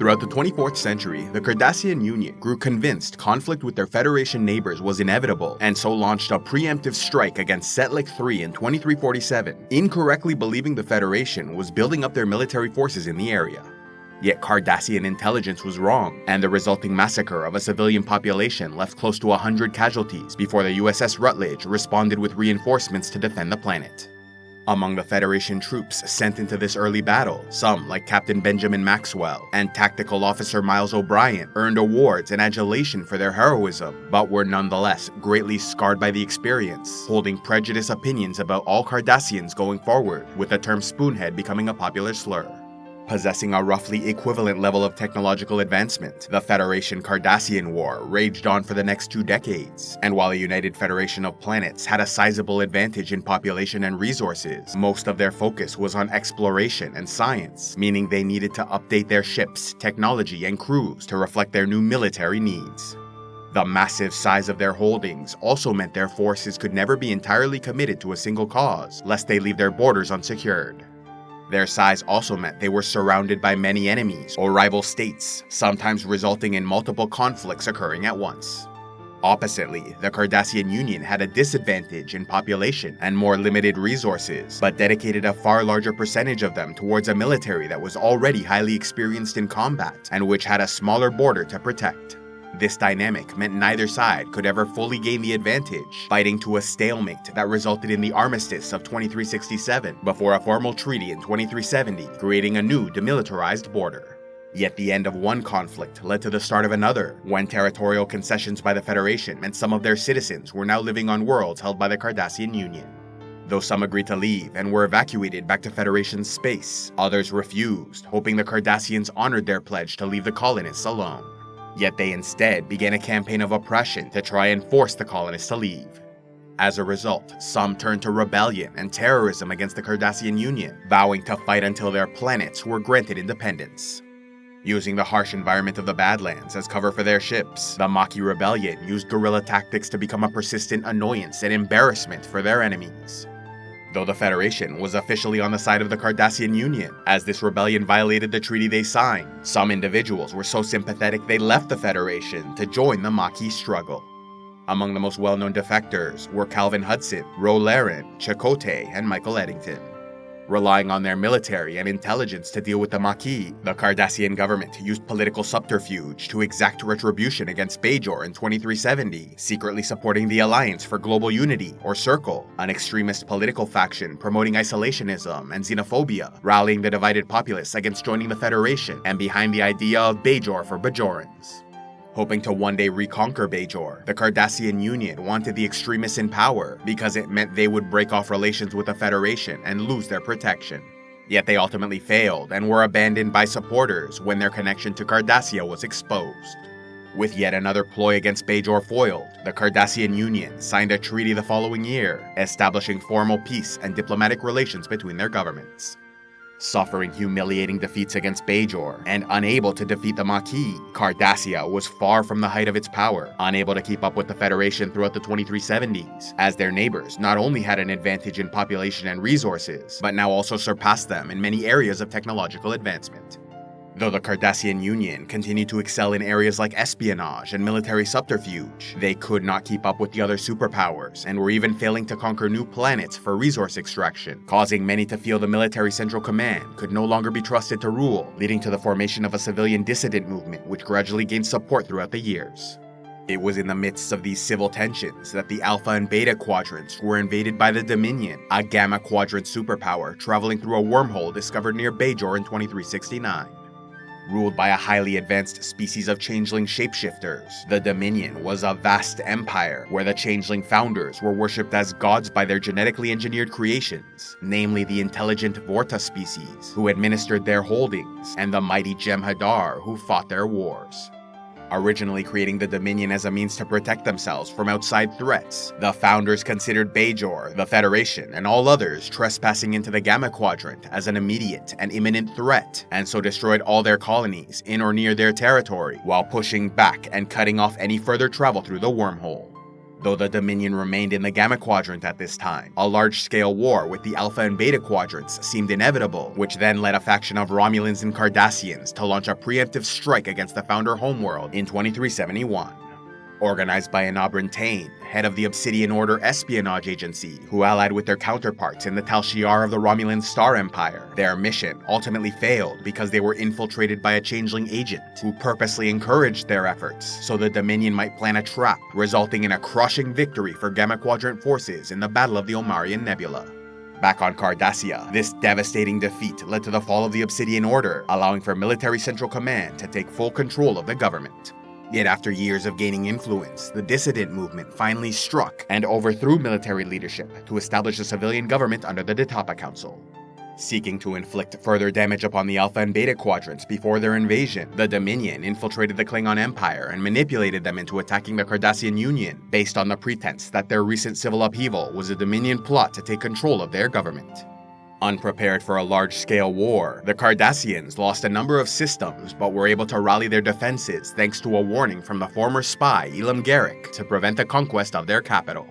Throughout the 24th century, the Cardassian Union grew convinced conflict with their Federation neighbors was inevitable, and so launched a preemptive strike against Setlik III in 2347, incorrectly believing the Federation was building up their military forces in the area. Yet Cardassian intelligence was wrong, and the resulting massacre of a civilian population left close to 100 casualties before the USS Rutledge responded with reinforcements to defend the planet. Among the Federation troops sent into this early battle, some, like Captain Benjamin Maxwell and Tactical Officer Miles O'Brien, earned awards and adulation for their heroism, but were nonetheless greatly scarred by the experience, holding prejudiced opinions about all Cardassians going forward, with the term spoonhead becoming a popular slur. Possessing a roughly equivalent level of technological advancement, the Federation-Cardassian War raged on for the next 2 decades, and while a united Federation of planets had a sizable advantage in population and resources, most of their focus was on exploration and science, meaning they needed to update their ships, technology, and crews to reflect their new military needs. The massive size of their holdings also meant their forces could never be entirely committed to a single cause, lest they leave their borders unsecured. Their size also meant they were surrounded by many enemies or rival states, sometimes resulting in multiple conflicts occurring at once. Oppositely, the Cardassian Union had a disadvantage in population and more limited resources, but dedicated a far larger percentage of them towards a military that was already highly experienced in combat and which had a smaller border to protect. This dynamic meant neither side could ever fully gain the advantage, fighting to a stalemate that resulted in the Armistice of 2367 before a formal treaty in 2370, creating a new demilitarized border. Yet the end of one conflict led to the start of another, when territorial concessions by the Federation meant some of their citizens were now living on worlds held by the Cardassian Union. Though some agreed to leave and were evacuated back to Federation space, others refused, hoping the Cardassians honored their pledge to leave the colonists alone. Yet they instead began a campaign of oppression to try and force the colonists to leave. As a result, some turned to rebellion and terrorism against the Cardassian Union, vowing to fight until their planets were granted independence. Using the harsh environment of the Badlands as cover for their ships, the Maquis Rebellion used guerrilla tactics to become a persistent annoyance and embarrassment for their enemies. Though the Federation was officially on the side of the Cardassian Union, as this rebellion violated the treaty they signed, some individuals were so sympathetic they left the Federation to join the Maquis struggle. Among the most well-known defectors were Calvin Hudson, Ro Laren, Chakotay, and Michael Eddington. Relying on their military and intelligence to deal with the Maquis, the Cardassian government used political subterfuge to exact retribution against Bajor in 2370, secretly supporting the Alliance for Global Unity, or Circle, an extremist political faction promoting isolationism and xenophobia, rallying the divided populace against joining the Federation and behind the idea of Bajor for Bajorans. Hoping to one day reconquer Bajor, the Cardassian Union wanted the extremists in power because it meant they would break off relations with the Federation and lose their protection. Yet they ultimately failed and were abandoned by supporters when their connection to Cardassia was exposed. With yet another ploy against Bajor foiled, the Cardassian Union signed a treaty the following year, establishing formal peace and diplomatic relations between their governments. Suffering humiliating defeats against Bajor and unable to defeat the Maquis, Cardassia was far from the height of its power, unable to keep up with the Federation throughout the 2370s, as their neighbors not only had an advantage in population and resources, but now also surpassed them in many areas of technological advancement. Though the Cardassian Union continued to excel in areas like espionage and military subterfuge, they could not keep up with the other superpowers and were even failing to conquer new planets for resource extraction, causing many to feel the military central command could no longer be trusted to rule, leading to the formation of a civilian dissident movement which gradually gained support throughout the years. It was in the midst of these civil tensions that the Alpha and Beta quadrants were invaded by the Dominion, a Gamma quadrant superpower traveling through a wormhole discovered near Bajor in 2369. Ruled by a highly advanced species of changeling shapeshifters, the Dominion was a vast empire where the changeling founders were worshipped as gods by their genetically engineered creations, namely the intelligent Vorta species, who administered their holdings, and the mighty Jem'Hadar, who fought their wars. Originally creating the Dominion as a means to protect themselves from outside threats, the founders considered Bajor, the Federation, and all others trespassing into the Gamma Quadrant as an immediate and imminent threat, and so destroyed all their colonies in or near their territory, while pushing back and cutting off any further travel through the wormhole. Though the Dominion remained in the Gamma Quadrant at this time, a large-scale war with the Alpha and Beta Quadrants seemed inevitable, which then led a faction of Romulans and Cardassians to launch a preemptive strike against the Founder homeworld in 2371. Organized by Enabran Tain, head of the Obsidian Order espionage agency, who allied with their counterparts in the Tal Shiar of the Romulan Star Empire, their mission ultimately failed because they were infiltrated by a changeling agent who purposely encouraged their efforts so the Dominion might plan a trap, resulting in a crushing victory for Gamma Quadrant forces in the Battle of the Omarian Nebula. Back on Cardassia, this devastating defeat led to the fall of the Obsidian Order, allowing for Military Central Command to take full control of the government. Yet after years of gaining influence, the dissident movement finally struck and overthrew military leadership to establish a civilian government under the Detapa Council. Seeking to inflict further damage upon the Alpha and Beta Quadrants before their invasion, the Dominion infiltrated the Klingon Empire and manipulated them into attacking the Cardassian Union, based on the pretense that their recent civil upheaval was a Dominion plot to take control of their government. Unprepared for a large-scale war, the Cardassians lost a number of systems but were able to rally their defenses thanks to a warning from the former spy Elam Garrick to prevent the conquest of their capital.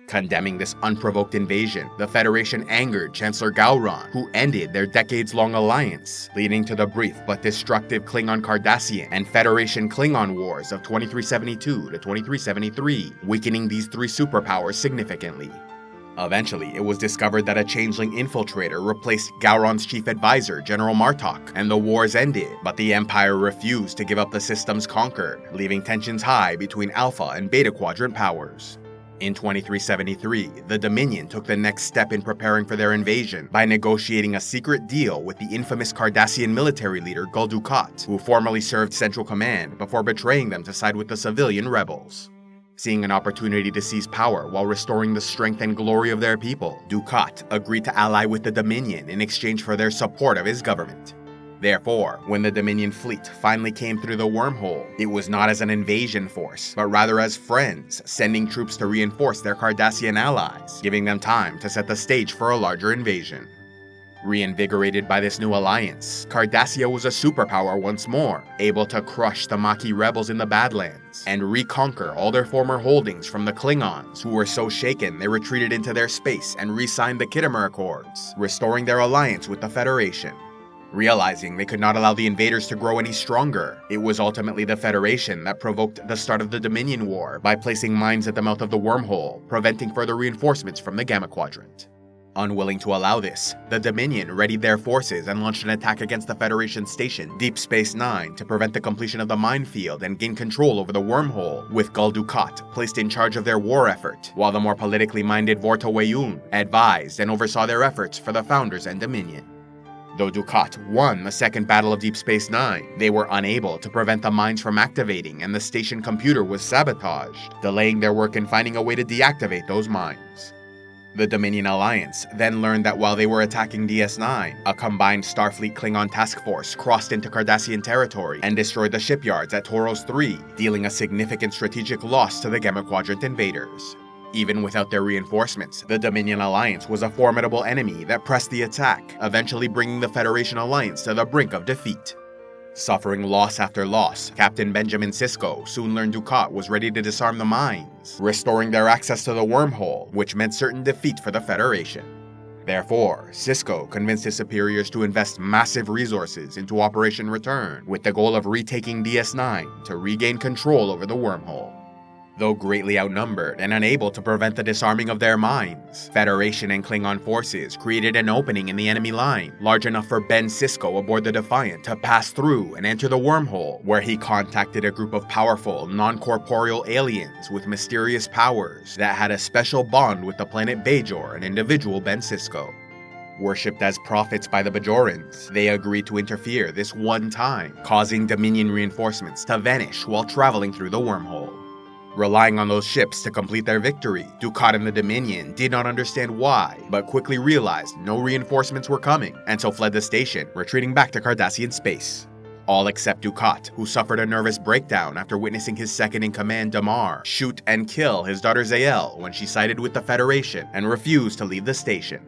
Condemning this unprovoked invasion, the Federation angered Chancellor Gowron, who ended their decades-long alliance, leading to the brief but destructive Klingon-Cardassian and Federation-Klingon Wars of 2372 to 2373, weakening these three superpowers significantly. Eventually, it was discovered that a changeling infiltrator replaced Gowron's chief advisor, General Martok, and the wars ended, but the Empire refused to give up the systems conquered, leaving tensions high between Alpha and Beta Quadrant powers. In 2373, the Dominion took the next step in preparing for their invasion by negotiating a secret deal with the infamous Cardassian military leader Gul Dukat, who formerly served Central Command before betraying them to side with the civilian rebels. Seeing an opportunity to seize power while restoring the strength and glory of their people, Dukat agreed to ally with the Dominion in exchange for their support of his government. Therefore, when the Dominion fleet finally came through the wormhole, it was not as an invasion force, but rather as friends, sending troops to reinforce their Cardassian allies, giving them time to set the stage for a larger invasion. Reinvigorated by this new alliance, Cardassia was a superpower once more, able to crush the Maquis rebels in the Badlands, and reconquer all their former holdings from the Klingons, who were so shaken they retreated into their space and re-signed the Khitomer Accords, restoring their alliance with the Federation. Realizing they could not allow the invaders to grow any stronger, it was ultimately the Federation that provoked the start of the Dominion War by placing mines at the mouth of the wormhole, preventing further reinforcements from the Gamma Quadrant. Unwilling to allow this, the Dominion readied their forces and launched an attack against the Federation station, Deep Space Nine, to prevent the completion of the minefield and gain control over the wormhole, with Gul Dukat placed in charge of their war effort, while the more politically minded Vorta Weyun advised and oversaw their efforts for the Founders and Dominion. Though Dukat won the second battle of Deep Space Nine, they were unable to prevent the mines from activating and the station computer was sabotaged, delaying their work in finding a way to deactivate those mines. The Dominion Alliance then learned that while they were attacking DS9, a combined Starfleet Klingon task force crossed into Cardassian territory and destroyed the shipyards at Toros 3, dealing a significant strategic loss to the Gamma Quadrant invaders. Even without their reinforcements, the Dominion Alliance was a formidable enemy that pressed the attack, eventually bringing the Federation Alliance to the brink of defeat. Suffering loss after loss, Captain Benjamin Sisko soon learned Dukat was ready to disarm the mines, restoring their access to the wormhole, which meant certain defeat for the Federation. Therefore, Sisko convinced his superiors to invest massive resources into Operation Return, with the goal of retaking DS9 to regain control over the wormhole. Though greatly outnumbered and unable to prevent the disarming of their mines, Federation and Klingon forces created an opening in the enemy line, large enough for Ben Sisko aboard the Defiant to pass through and enter the wormhole, where he contacted a group of powerful, non-corporeal aliens with mysterious powers that had a special bond with the planet Bajor and individual Ben Sisko. Worshipped as prophets by the Bajorans, they agreed to interfere this one time, causing Dominion reinforcements to vanish while traveling through the wormhole. Relying on those ships to complete their victory, Dukat and the Dominion did not understand why, but quickly realized no reinforcements were coming, and so fled the station, retreating back to Cardassian space. All except Dukat, who suffered a nervous breakdown after witnessing his second-in-command Damar shoot and kill his daughter Zael when she sided with the Federation and refused to leave the station.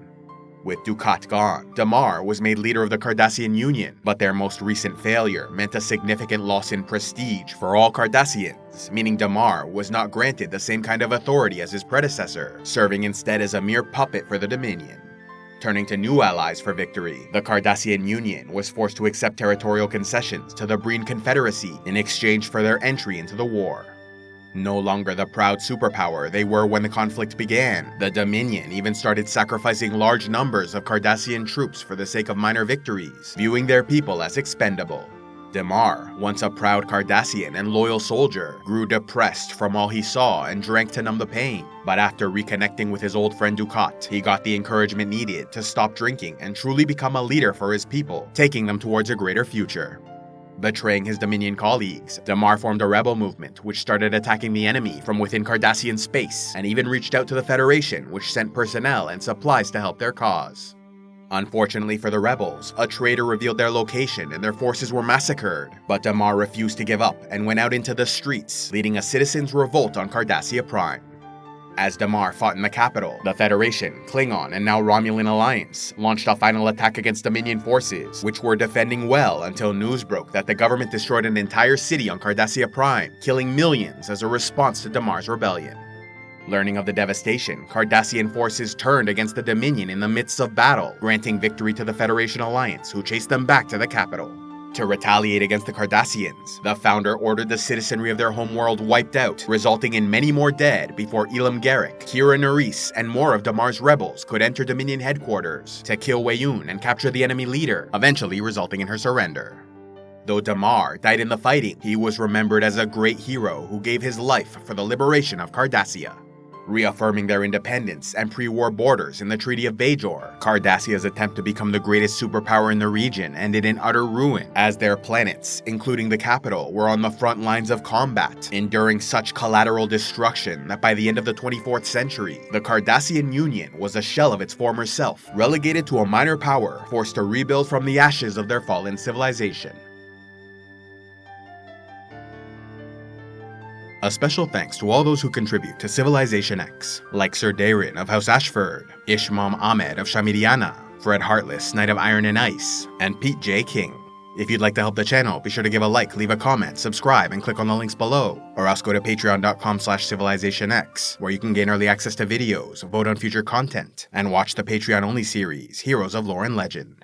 With Dukat gone, Damar was made leader of the Cardassian Union, but their most recent failure meant a significant loss in prestige for all Cardassians, meaning Damar was not granted the same kind of authority as his predecessor, serving instead as a mere puppet for the Dominion. Turning to new allies for victory, the Cardassian Union was forced to accept territorial concessions to the Breen Confederacy in exchange for their entry into the war. No longer the proud superpower they were when the conflict began, the Dominion even started sacrificing large numbers of Cardassian troops for the sake of minor victories, viewing their people as expendable. Damar, once a proud Cardassian and loyal soldier, grew depressed from all he saw and drank to numb the pain. But after reconnecting with his old friend Dukat, he got the encouragement needed to stop drinking and truly become a leader for his people, taking them towards a greater future. Betraying his Dominion colleagues, Damar formed a rebel movement which started attacking the enemy from within Cardassian space, and even reached out to the Federation, which sent personnel and supplies to help their cause. Unfortunately for the rebels, a traitor revealed their location and their forces were massacred, but Damar refused to give up and went out into the streets, leading a citizens' revolt on Cardassia Prime. As Damar fought in the capital, the Federation, Klingon, and now Romulan alliance launched a final attack against Dominion forces, which were defending well until news broke that the government destroyed an entire city on Cardassia Prime, killing millions as a response to Damar's rebellion. Learning of the devastation, Cardassian forces turned against the Dominion in the midst of battle, granting victory to the Federation alliance, who chased them back to the capital. To retaliate against the Cardassians, the Founder ordered the citizenry of their homeworld wiped out, resulting in many more dead before Elam Garrick, Kira Nerys, and more of Damar's rebels could enter Dominion headquarters to kill Weyoun and capture the enemy leader, eventually resulting in her surrender. Though Damar died in the fighting, he was remembered as a great hero who gave his life for the liberation of Cardassia. Reaffirming their independence and pre-war borders in the Treaty of Bajor, Cardassia's attempt to become the greatest superpower in the region ended in utter ruin, as their planets, including the capital, were on the front lines of combat, enduring such collateral destruction that by the end of the 24th century, the Cardassian Union was a shell of its former self, relegated to a minor power, forced to rebuild from the ashes of their fallen civilization. A special thanks to all those who contribute to CivilizationEx, like Sir Darin of House Ashford, Ishmam Ahmed of Shamiriana, Fred Heartless, Knight of Iron and Ice, and Pete J. King. If you'd like to help the channel, be sure to give a like, leave a comment, subscribe, and click on the links below, or else go to patreon.com/CivilizationEx, where you can gain early access to videos, vote on future content, and watch the Patreon-only series, Heroes of Lore and Legend.